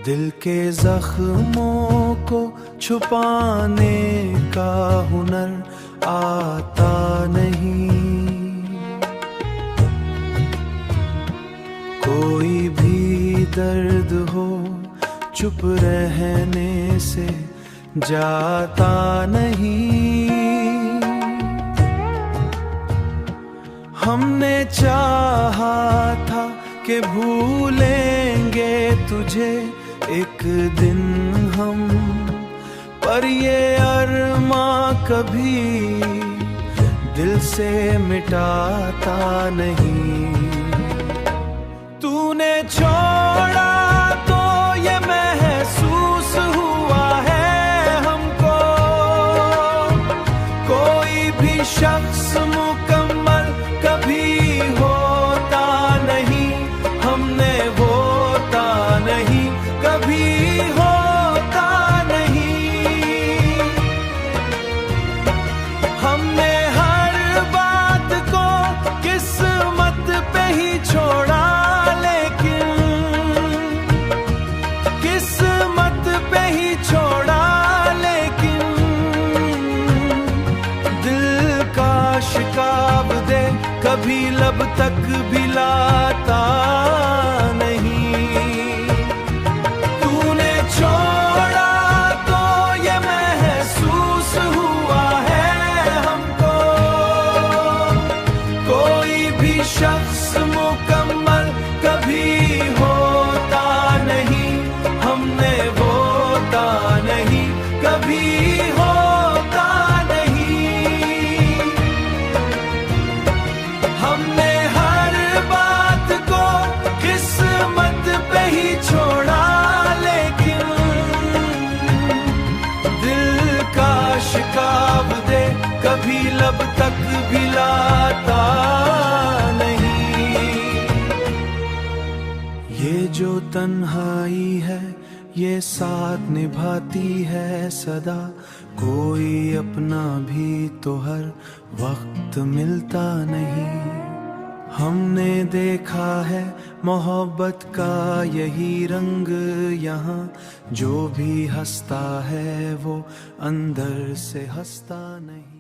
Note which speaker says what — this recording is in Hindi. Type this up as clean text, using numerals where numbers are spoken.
Speaker 1: दिल के जख्मों को छुपाने का हुनर आता नहीं, कोई भी दर्द हो चुप रहने से जाता नहीं। हमने चाहा था कि भूलेंगे तुझे एक दिन हम, पर ये अरमां कभी दिल से मिटाता नहीं। तूने छोड़ा तो ये महसूस हुआ है हमको, कोई भी शख्स मुकम्मल कभी होता नहीं, हमने होता नहीं, कभी होता नहीं। हमने हर बात को किस्मत पे ही छोड़ा, लेकिन किस्मत पे ही छोड़ा, लेकिन दिल का शिकाब दे कभी लब तक भी लाता नहीं। तूने छोड़ा तो ये महसूस हुआ है हमको, कोई भी शख्स मुकम्मल कभी होता नहीं, हमने होता नहीं, कभी होता नहीं। हमने हर बात को किस्मत पे ही छोड़ा, लेकिन दिल का शिकाब दे कभी लब तक भी लाता नहीं। ये जो तन्हाई है ये साथ निभाती है सदा, कोई अपना भी तो हर वक्त मिलता नहीं। हमने देखा है मोहब्बत का यही रंग यहाँ, जो भी हंसता है वो अंदर से हंसता नहीं।